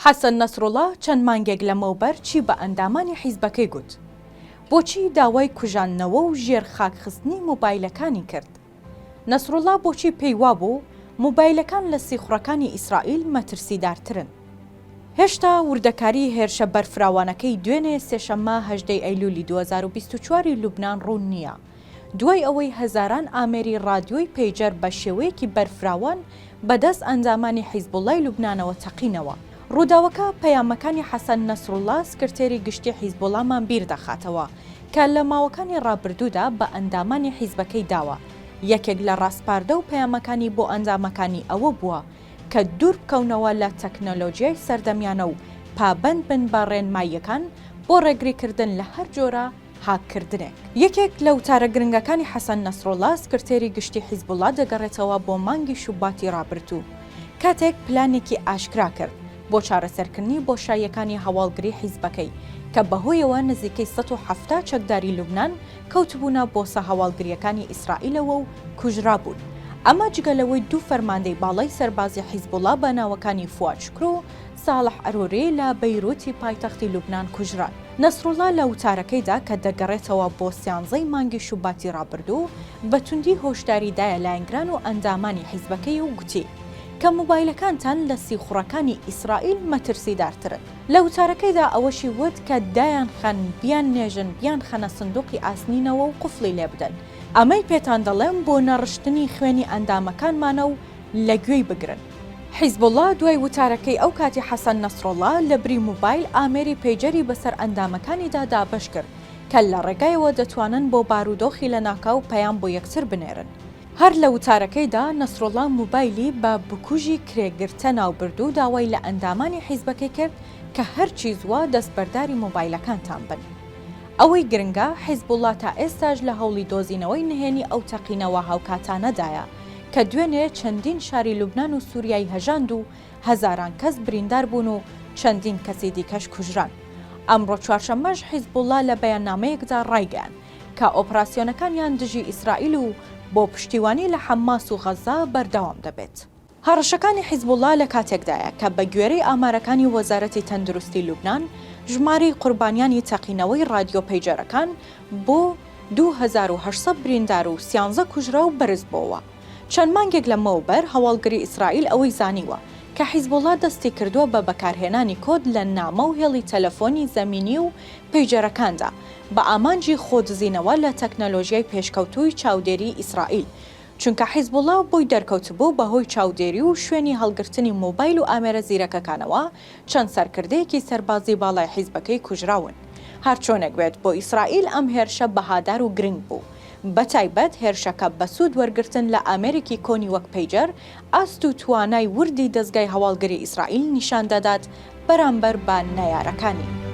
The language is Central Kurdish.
حەسەن نەسڕوڵڵا چەند مانگێک لەمەوبەر چی بە ئەندامانی حیزبەکەی گوت؟ بۆچی داوای کوژانەوە و ژێر خاکخستنی مۆبایلەکانی کرد؟ نەسڕوڵڵا بۆچی پێی وابوو مۆبایلەکان لە سیخوڕەکانی ئیسرائیل مەترسیدارترن؟ هێشتا وردەکاری هێرشە بەرفراوانەکەی دوێنێ سێشەممە 18 ئەیلولی 2024 لوبنان ڕوون نییە، دوای ئەوەی هەزاران ئامێری ڕادیۆی پەیجەر بە شێوەیەکی بەرفراوان بەدەست ئەنجامانی حیزبوڵڵای لوبنانەوە تەقینەوە. ڕووداوەکە پەیامەکانی حەسەن نەسڕوڵڵا سکرتێری گشتی حیزبوڵڵامان بیر دەخاتەوە کە لە ماوەکانی ڕابردوودا بە ئەندامانی حیزبەکەی داوە. یەکێک لە ڕاستپاردە و پەیامەکانی بۆ ئەنجامەکانی ئەوە بووە کە دوور بکەونەوە لە تەکنۆلۆژیای سەردەمیانە و پابەند بن بە ڕێنماییەکان بۆ ڕێگریکردن لە هەر جۆرە هاکردنێک. یەکێک لە وتارە گرنگەکانی حەسەن نەسڕوڵڵا سکرتێری گشتی حیزبوڵڵا دەگەڕێتەوە بۆ مانگی شوباتی ڕابردوو، کاتێک پلانێکی ئاشکرا کرد بۆ چارەسەرکردنی بۆشاییەکانی هەواڵگری حیزبەکەی کە بەهۆیەوە نزیکەی 170 چەکداری لوبنان کەوتبوونە بۆسە هەواڵگریەکانی ئیسرائیلەوە و کوژرا بوون. ئەمە جگەلەوەی دوو فەرماندەی باڵای سەربازی حیزبوڵڵا بە ناوەکانی فواد شکر و ساڵح ئەرۆرێ لە بەیروتی پایتەختی لوبنان کوژران. نەسڕوڵڵا لە وتارەکەیدا کە دەگەڕێتەوە بۆ 13ی مانگی شوباتی ڕابردوو بەتوندی هۆشداریدایە لایەنگران و ئەندامانی حیزبەکەی و گوتی کە مۆبایلەکانتان لە سیخوڕەکانی ئیسرائیل مەترسیدارترن. لە وتارەکەیدا ئەوەشی وت کە دایان خەن بیان نێژن بیان خەنە سندوقی ئاسنینەوە و قوفڵی لێ بدەن. ئەمەی پێتان دەڵێم بۆ نەڕشتنی خوێنی ئەندامەکانمانە و لە گوێی بگرن. حیزبوڵڵا دوای وتارەکەی ئەو کاتی حەسەن نەسڕوڵڵا لە بری مۆبایل ئامێری پەیجەری بەسەر ئەندامەکانیدا دابەش کرد کە لە ڕێگایەوە دەتوانن بۆ بارودۆخی لە ناکاو پەیام بۆ یەکتر بنێرن. هەر لە وتارەکەیدا نەسڕوڵڵا مۆبایلی بە بکوژی کرێگرتە ناوبرد و داوای لە ئەندامانی حیزبەکەی کرد کە هەرچی زووە دەستبەرداری مۆبایلەکانتان بن. ئەوەی گرنگە حیزبوڵڵا تا ئێستاش لە هەوڵی دۆزینەوەی نهێنی ئەو تەقینەوە هاوکاتانەدایە کە دوێنێ چەندین شاری لوبنان و سووریای هەژاند و هەزاران کەس بریندار بوون و چەندین کەسی دیکەش کوژران. ئەمڕۆ چوارشەممەش حیزبوڵڵا لە بەیاننامەیەکدا ڕایگەیاند کە ئۆپراسیۆنەکانیان دژی ئیسرائیل و بۆ پشتیوانی لە حەماس و غەزا بەردەوام دەبێت. هەڕەشەکانی حیزبوڵڵا لە کاتێکدایە کە بە گوێرەی ئامارەکانی وەزارەتی تەندروستی لوبنان ژمارەی قوربانیانی تەقینەوەی ڕادیۆ پەیجەرەکان بۆ 2800 بریندار و 13 کوژرا و بەرز بۆەوە. چەند مانگێک لەمەوبەر هەواڵگری ئیسرائیل ئەوەی زانیوە کە حیزبوڵڵا دەستی کردووە بە بەکارهێنانی کۆد لە نامە و هێڵی تەلەفۆنی زەمینی و پەیجەرەکاندا بە ئامانجی خۆدزینەوە لە تەکنۆلۆژیای پێشکەوتووی چاودێری ئیسرائیل، چونکە حیزبوڵڵا بۆی دەرکەوتبوو بەهۆی چاودێری و شوێنی هەڵگرتنی مۆبایل و ئامێرە زیرەکەکانەوە چەند سەرکردەیەکی سەربازی باڵای حیزبەکەی کوژراون. هەرچۆنێک بێت بۆ ئیسرائیل ئەم هێرشە بەهادار و گرنگ بوو، بەتایبەت هێرشەکە بە سوود وەرگرتن لە ئامێرێکی کۆنی وەک پەیجەر ئاست و توانای وردی دەستگای هەواڵگری ئیسرائیل نیشان دەدات بەرامبەر بە نەیارەکانی.